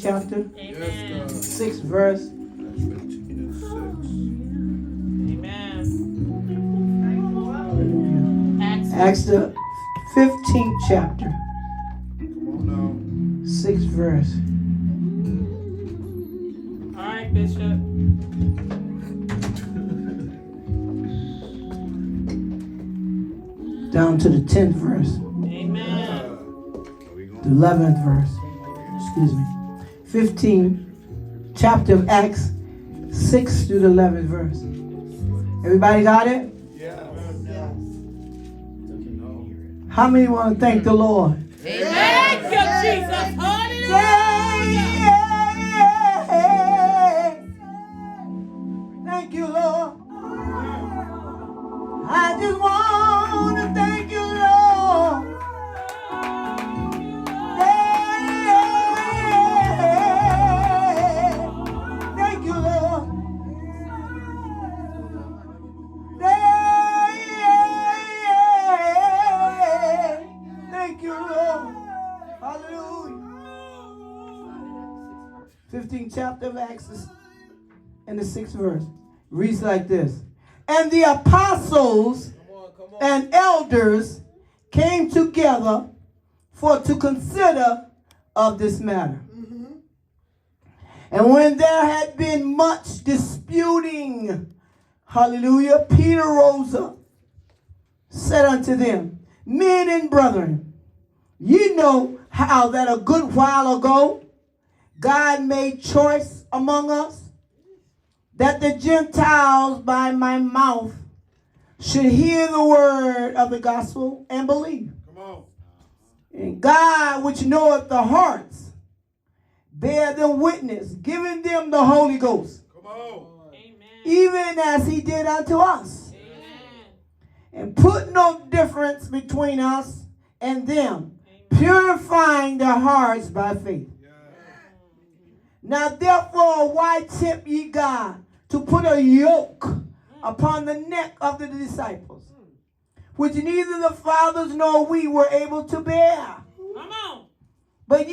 chapter, Amen. 6th verse. Acts 15 and 6. Hallelujah. Acts the 15th chapter, Come on now. 6th verse. All right, Bishop. Down to the 10th verse. Amen. The 11th verse. Excuse me. 15th chapter of Acts, 6th through the 11th verse. Everybody got it? Yeah. How many want to thank the Lord? Thank you, Jesus. Hallelujah. Yeah. Thank you, Lord. I just want to thank you, Lord. Yeah. Thank you, Lord. Yeah. Thank you, Lord. Hallelujah. 15th chapter of Acts and the 6th verse reads like this. And the apostles and elders came together for to consider of this matter. And when there had been much disputing, hallelujah, Peter rose up, said unto them, men and brethren, ye know how that a good while ago God made choice among us, that the Gentiles by my mouth should hear the word of the gospel and believe. Come on. And God, which knoweth the hearts, bear them witness, giving them the Holy Ghost, Come on. Amen. even as he did unto us. Amen. And put no difference between us and them, purifying their hearts by faith. Now therefore, why tempt ye God to put a yoke upon the neck of the disciples, which neither the fathers nor we were able to bear? Come on. But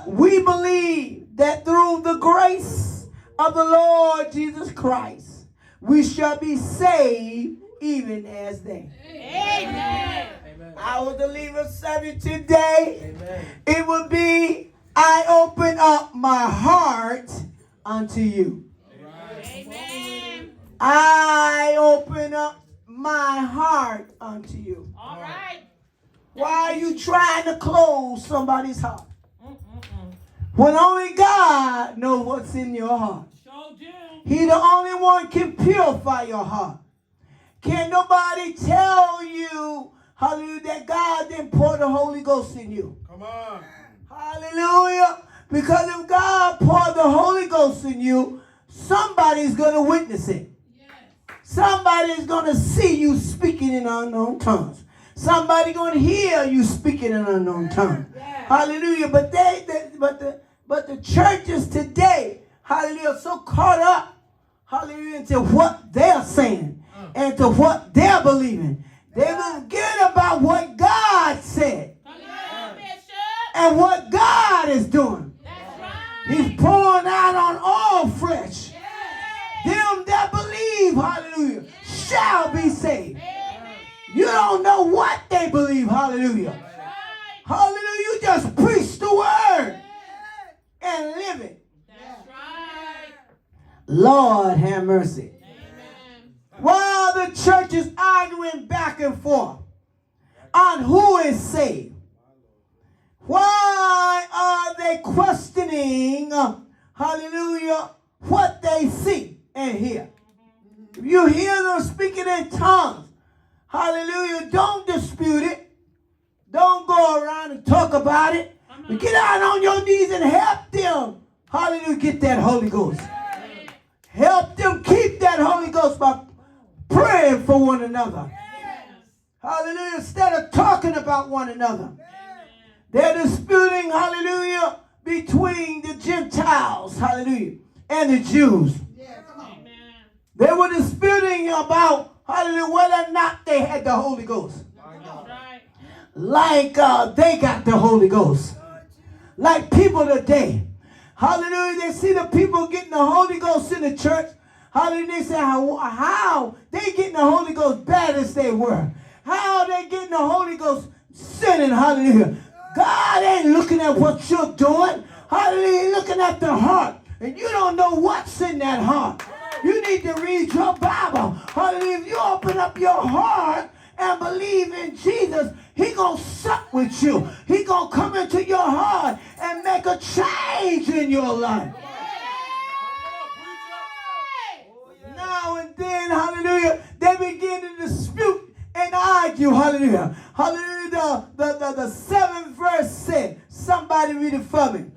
we believe that through the grace of the Lord Jesus Christ, we shall be saved even as they. Amen. I was the leader subject today. Amen. It would be, I open up my heart unto you. Amen. I open up my heart unto you. All right. Why are you trying to close somebody's heart? When only God knows what's in your heart. Show do. He the only one can purify your heart. Can't nobody tell you, hallelujah, that God didn't pour the Holy Ghost in you. Come on. Hallelujah. Because if God poured the Holy Ghost in you, somebody's going to witness it. Somebody's going to see you speaking in unknown tongues. Somebody going to hear you speaking in unknown tongues. Hallelujah. But the churches today, hallelujah, are so caught up, hallelujah, into what they're saying and to what they're believing. They forget about what God said and what God is doing. That's right. He's pouring out on all flesh. Them that believe, hallelujah, shall be saved. You don't know what they believe, hallelujah. Hallelujah, you just preach the word and live it. That's right. Lord have mercy. Amen. While the church is arguing back and forth on who is saved, why are they questioning, hallelujah, what they see and hear? If you hear them speaking in tongues, hallelujah, don't dispute it. Don't go around and talk about it. But get out on your knees and help them, hallelujah, get that Holy Ghost. Help them keep that Holy Ghost by praying for one another. Hallelujah, instead of talking about one another. They're disputing, hallelujah, between the Gentiles, hallelujah, and the Jews. They were disputing about, hallelujah, whether or not they had the Holy Ghost. Like they got the Holy Ghost. like people today. Hallelujah. They see the people getting the Holy Ghost in the church. Hallelujah. They say how they getting the Holy Ghost bad as they were. How they getting the Holy Ghost sinning. Hallelujah. God ain't looking at what you're doing. Hallelujah. He's looking at the heart. And you don't know what's in that heart. You need to read your Bible. Hallelujah. If you open up your heart and believe in Jesus, He gonna sup with you. He gonna come into your heart and make a change in your life. Now and then, hallelujah, they begin to dispute and argue. Hallelujah. Hallelujah. The 7th verse said, somebody read it for me.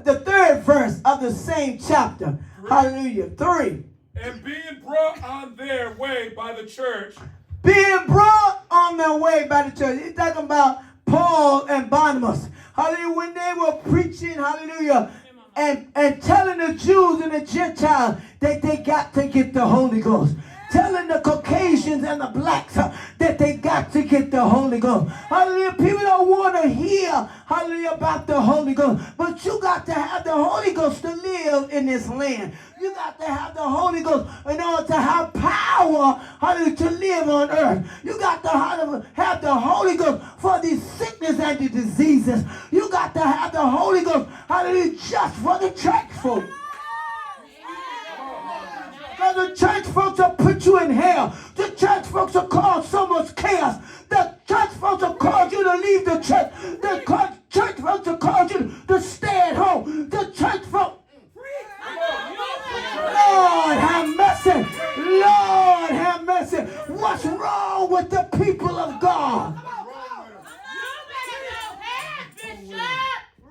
The 3rd verse of the same chapter. Hallelujah. 3. And being brought on their way by the church. Being brought on their way by the church. He's talking about Paul and Barnabas. Hallelujah. When they were preaching, hallelujah, and telling the Jews and the Gentiles that they got to get the Holy Ghost. Telling the Caucasians and the blacks that they got to get the Holy Ghost. Hallelujah. People don't want to hear, hallelujah, about the Holy Ghost. But you got to have the Holy Ghost to live in this land. You got to have the Holy Ghost in order to have power, hallelujah, to live on earth. You got to have the Holy Ghost for these sickness and the diseases. You got to have the Holy Ghost, hallelujah, just for the church folk. The church folks will put you in hell. The church folks will cause so much chaos. The church folks will cause you to leave the church. The church folks will cause you to stay at home. The church folks. Lord have mercy. Lord have mercy. What's wrong with the people of God?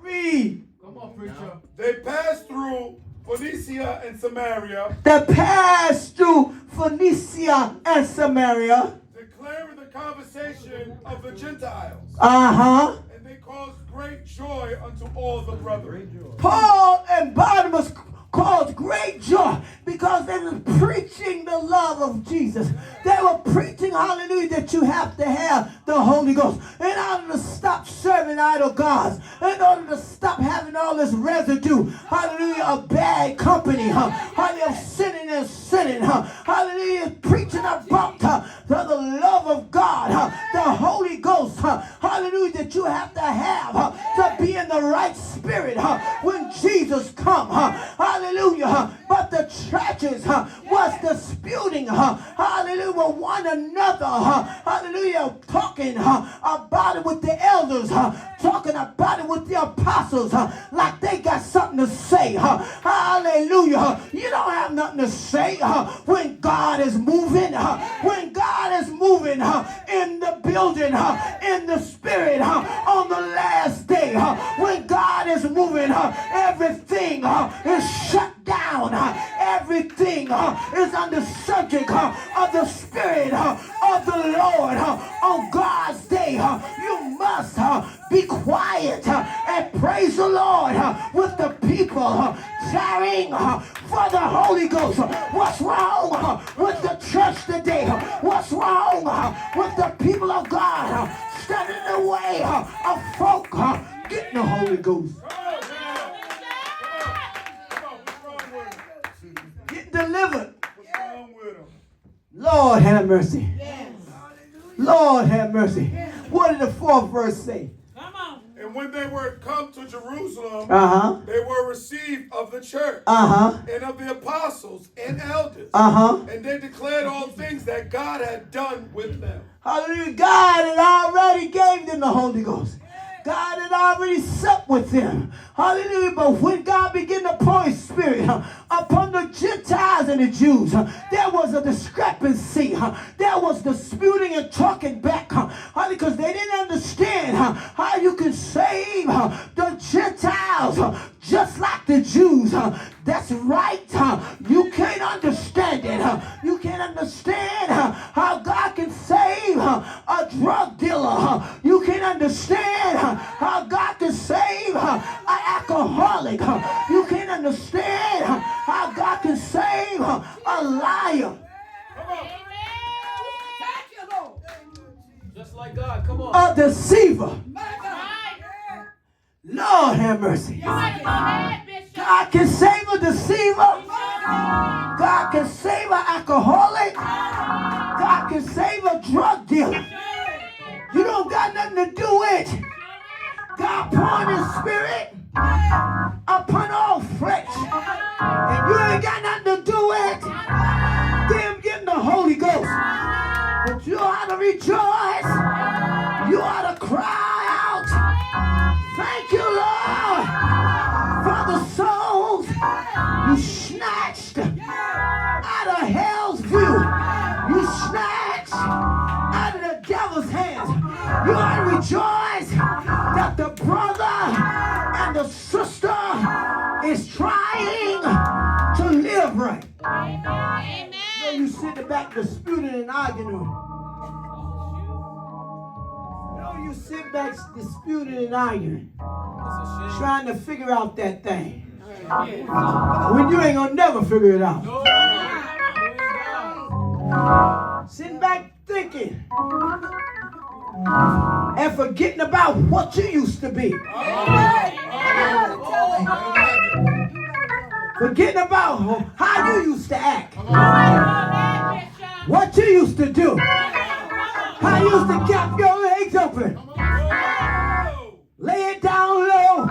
Read. Come on, preacher. They passed through Phoenicia and Samaria. That passed through Phoenicia and Samaria. Declaring the conversation of the Gentiles. Uh-huh. And they caused great joy unto all the brethren. Paul and Barnabas caused great joy because they were preaching the love of Jesus. They were preaching, hallelujah, that you have to have the Holy Ghost in order to stop serving idol gods, in order to stop having all this residue, hallelujah, of bad company, hallelujah, of sinning and sinning, hallelujah, preaching about the love of God, the Holy Ghost, hallelujah, that you have to be in the right spirit when Jesus comes, hallelujah. But the churches was disputing, hallelujah, with one another, hallelujah, talking about it with the elders, talking about it with the apostles, like they got something to say, hallelujah. You don't have nothing to say when God is moving, when God is moving in the building, in the spirit, on the last day, when God is moving, everything is shut down. Everything is under subject of the Spirit of the Lord. On God's day, you must be quiet and praise the Lord with the people tarrying for the Holy Ghost. What's wrong with the church today? What's wrong with the people of God standing in the way of folk getting the Holy Ghost? Delivered. Lord have mercy. Yes. Lord have mercy. What did the 4th verse say? Come on. And when they were come to Jerusalem, they were received of the church and of the apostles and elders. And they declared all things that God had done with them. Hallelujah. God had already gave them the Holy Ghost. God had already supped with them. Hallelujah. But when God began to pour His Spirit upon the Gentiles and the Jews, there was a discrepancy. There was disputing and talking back. Because they didn't understand how you can save the Gentiles just like the Jews. That's right. You can't understand it. You can't understand how God can save a drug dealer. You can't understand how God can save an alcoholic. You can't understand how God can save a liar. Just like God, come on. A deceiver. No, Lord have mercy. You better go ahead, Bishop. God can save a deceiver. God can save an alcoholic. God can save a drug dealer. You don't got nothing to do with it. God poured His Spirit upon all flesh. And you ain't got nothing to do with them getting the Holy Ghost. But you ought to rejoice. You ought to cry out. Thank you, Lord, for the souls you snatched out of hell's view. You snatched out of the devil's hands. You ought to rejoice that the brother and the sister is trying to live right. Amen. You sitting back disputing and arguing. You sit back disputing and arguing, trying to figure out that thing. When you ain't gonna never figure it out. Sitting back thinking and forgetting about what you used to be. Forgetting about how you used to act. What you used to do. How you used to keep your legs open. Lay it down low.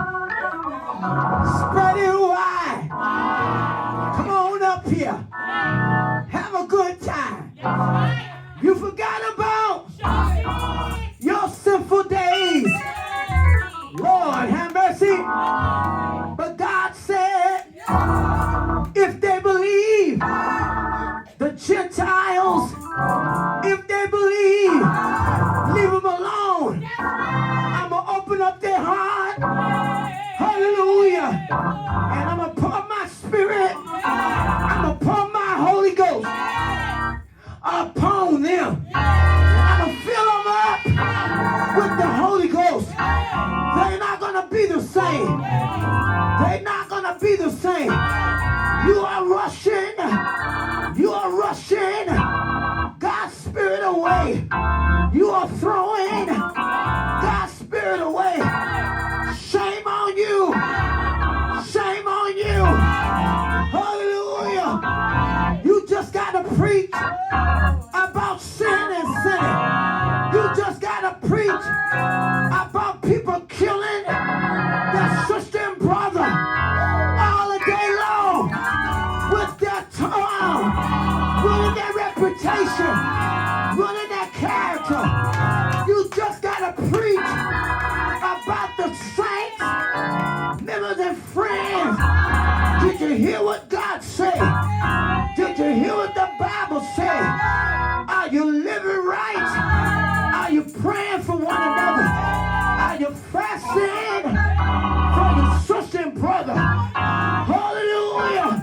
Spread it wide. Come on up here. Have a good time. You forgot about your sinful days. Lord, have mercy. But God said, if they believe, the Gentiles, if they believe, leave them alone. I'm going to open up their heart. Hallelujah. And I'm going to pour my Spirit. I'm going to pour my Holy Ghost upon them. I'm going to fill them up with the Holy Ghost. They're not going to be the same. They're not going to be the same. You are rushing. You are rushing God's Spirit away. You are throwing God's Spirit away. Shame on you. Shame on you. Hallelujah. You just got to preach about sin and sinning. You just got to preach about people killing their sister and brother all the day long with their tongue, ruining their reputation, ruining their character. You just got to preach about the saints, members and friends. Did you hear what God said? Did you hear what the Bible said? Are you living right? Are you praying for one another? Are you fasting for your sister and brother? Hallelujah.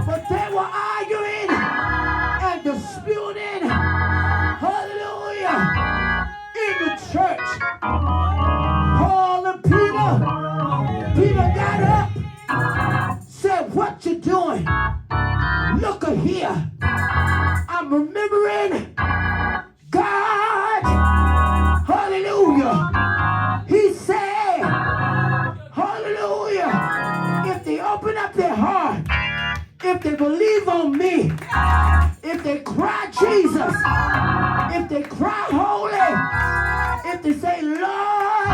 But they were arguing and disputing. Hallelujah. In the church. Paul and Peter got up, said, what you doing? Look here. I'm remembering God. Hallelujah. He said, hallelujah, if they open up their heart, if they believe on me, if they cry Jesus, if they cry holy, if they say, Lord,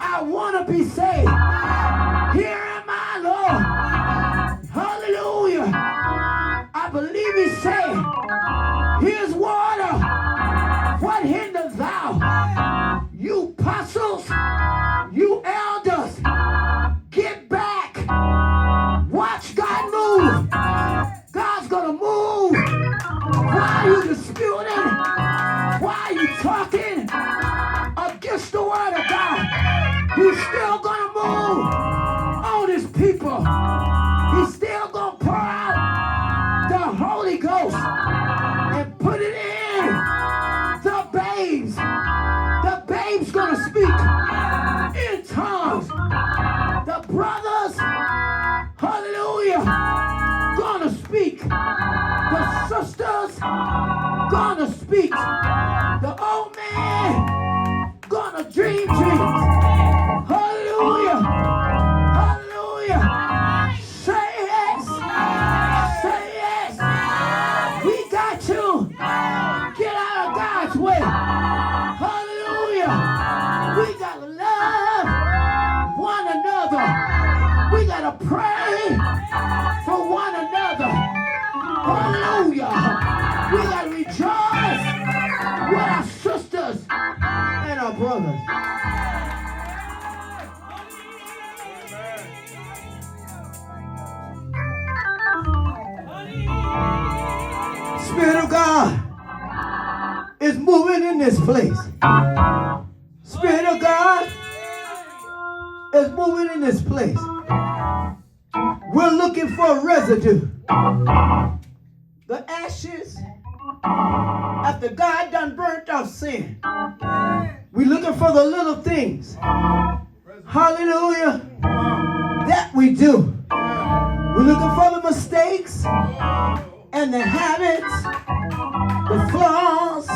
I want to be saved. Here am I, Lord. Hallelujah. I believe He said, here's water. What hinder thou? You apostles, you elders, get back. Watch God move. God's going to move. Why are you disputing? Why are you talking against the word of God? He's still going to move on His people. He's still going to pour out the Holy Ghost and put it in the babes. The babes going to speak in tongues. The brothers, hallelujah, going to speak. The sisters going to speak. The old man going to dream dreams. Hallelujah. got to pray for one another. Hallelujah. We got to rejoice with our sisters and our brothers. Spirit of God is moving in this place. Spirit of God is moving in this place. We're looking for residue. The ashes after God done burnt off sin. We're looking for the little things. Hallelujah. That we do. We're looking for the mistakes and the habits, the flaws,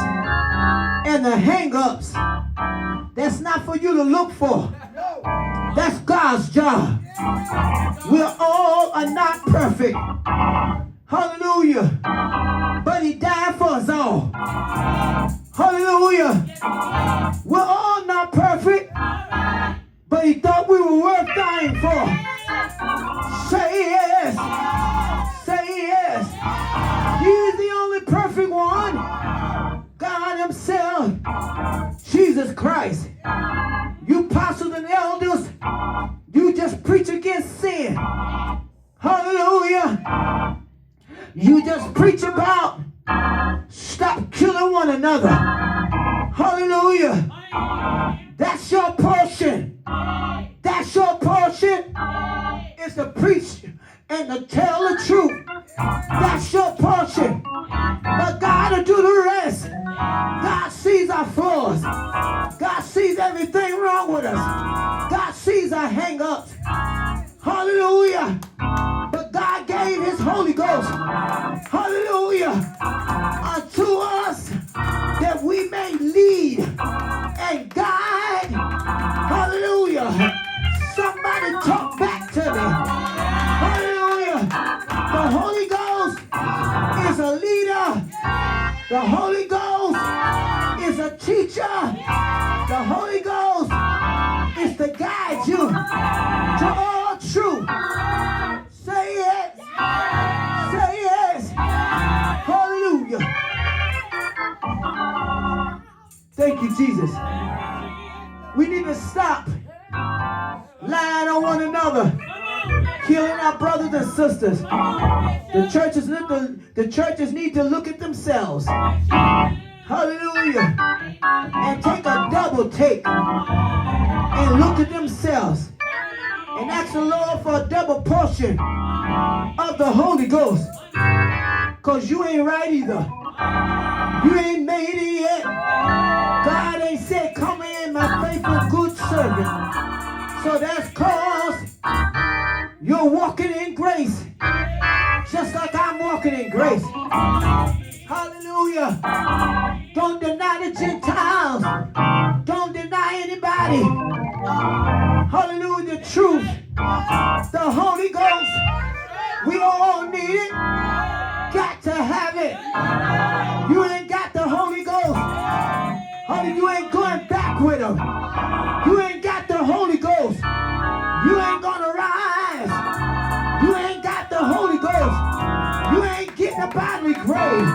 and the hang-ups. That's not for you to look for. That's God's job. We're all are not perfect. Hallelujah. But he died for us all. Hallelujah. We're all not perfect. But he thought we were worth dying for. Say yes. Say yes. He's the only perfect one. God himself. Jesus Christ. You apostles and elders, you just preach against sin. Hallelujah. You just preach about stop killing one another. Hallelujah. That's your portion. That's your portion. Is to preach and to tell the truth. That's your portion. But God will do the rest. God sees our flaws. God sees everything wrong with us. God sees our hang-ups. Hallelujah. But God gave his Holy Ghost. Hallelujah. Unto us that we may lead and guide. Hallelujah. Somebody talk back to me. Hallelujah. The Holy Ghost is a leader. The Holy Ghost is a teacher. The Holy Ghost is to guide you to all truth. Say yes. Say yes. Hallelujah. Thank you, Jesus. We need to stop lying on one another, killing our brothers and sisters. The churches need to look at themselves. Hallelujah. And take a double take and look at themselves and ask the Lord for a double portion of the Holy Ghost. Because you ain't right either. You ain't made it yet. God ain't said, come in, my faithful good servant. So that's cause you're walking in grace. Just like I'm walking in grace. Hallelujah. Don't deny the Gentiles. Don't deny anybody. Hallelujah. The truth. The Holy Ghost. We all need it. Got to have it. You ain't got the Holy Ghost. Honey, you ain't going back with him. You ain't got the Holy Ghost. You ain't gonna rise. You ain't got the Holy Ghost. You ain't getting up out of the grave.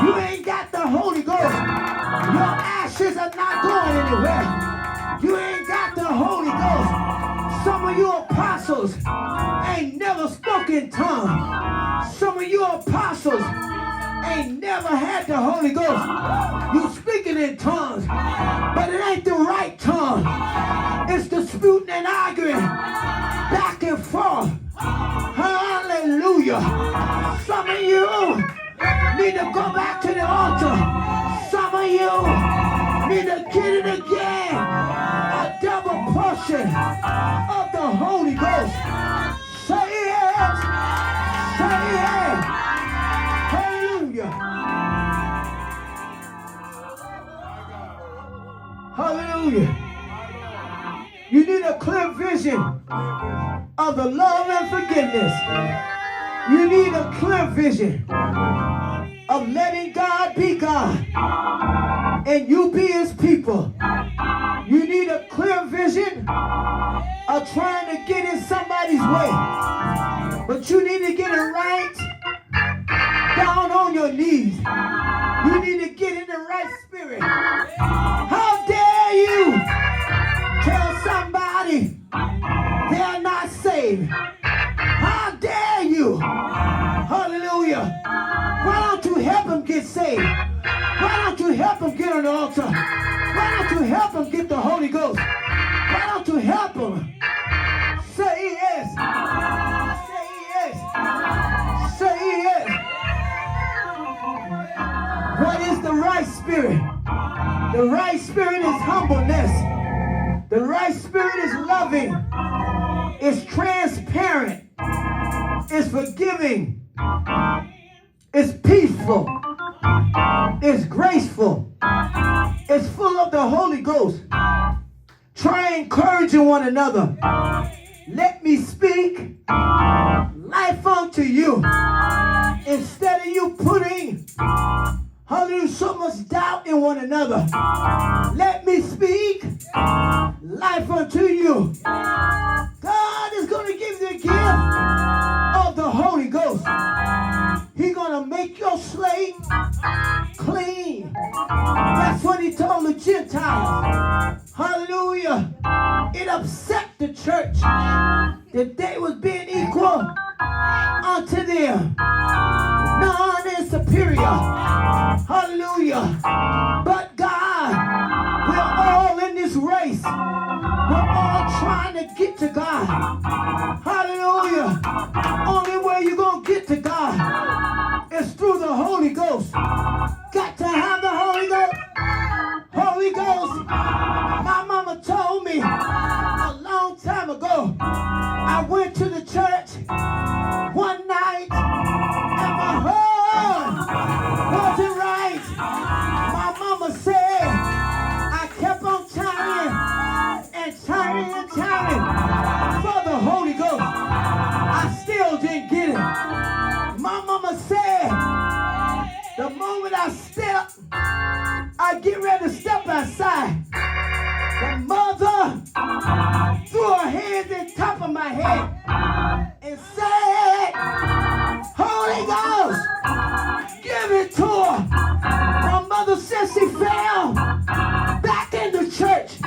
You ain't got the Holy Ghost. Your ashes are not going anywhere. You ain't got the Holy Ghost. Some of you apostles ain't never spoken in tongues. Some of you apostles ain't never had the Holy Ghost. You speaking in tongues, but it ain't the right tongue. It's disputing and arguing back and forth. Hallelujah. Some of you need to go back to the altar. Some of you need to get it again. A double portion of the Holy Ghost. Say yes. Say yes. Hallelujah. Hallelujah. You need a clear vision of the love and forgiveness. You need a clear vision of letting God be God and you be his people. You need a clear vision of trying to get in somebody's way. But you need to get it right down on your knees. You need to get in the right spirit. How dare you tell somebody they are not saved? How dare you? Hallelujah. Why don't you help them get saved? Why don't you help them get on the altar? Why don't you help them get the Holy Ghost? Why don't you help them? Say yes. Say yes. Say yes. What is the right spirit? The right spirit is humbleness. The right spirit is loving. It's transparent. It's forgiving. It's peaceful. It's graceful. It's full of the Holy Ghost. Try encouraging one another. Let me speak life unto you. Instead of you putting, hallelujah, so much doubt in one another. Let me speak life unto you. God is going to give you the gift of the Holy Ghost. He's going to make your slate clean. That's what he told the Gentiles. Hallelujah. It upset the church that they was being equal unto them. None is superior. Hallelujah. But God, we're all in this race. We're all trying to get to God. Hallelujah. Only way you're going to get to God is through the Holy Ghost. Got to have the Holy Ghost. Holy Ghost. My mama told me a long time ago, I went to the church one night and my heart wasn't right. My mama said I kept on turning and turning and turning for the Holy Ghost. I still didn't get it. My mama said the moment I step, I get ready to step outside. The mother threw her hands on top of my head and said, Holy Ghost, give it to her. My mother said she fell back in the church,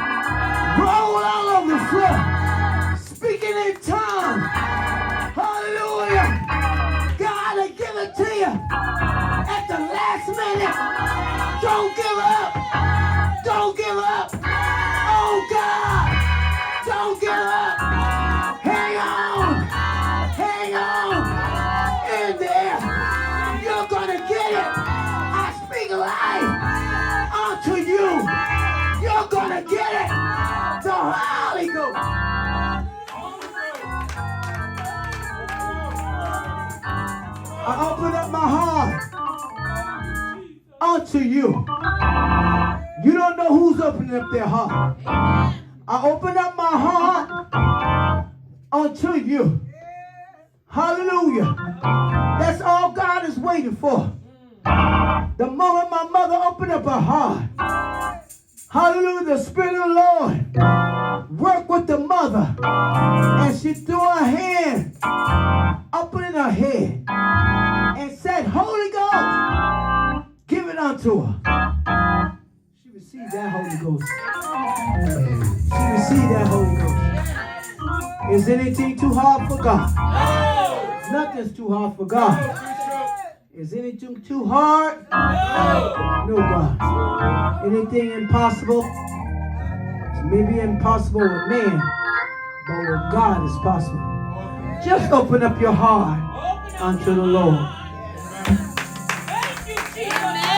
rolled all over the floor, speaking in tongues. Hallelujah. God will give it to you at the last minute. Don't give up. Don't give up. Oh God, don't give up. Hang on. Hang on in there. You're going to get it. I speak life unto you. You're going to get it. The Holy Ghost. I open up my heart unto you. You don't know who's opening up their heart. I open up my heart unto you. Hallelujah. That's all God is waiting for. The moment my mother opened up her heart, hallelujah, the Spirit of the Lord worked with the mother, and she threw her hand up in her head and said, Holy Ghost, give it unto her. She received that Holy Ghost. She received that Holy Ghost. Is anything too hard for God? No. Nothing's too hard for God. Is anything too hard? No, God. Anything impossible? It may be impossible with man, but with God is possible. Just open up your heart unto the Lord.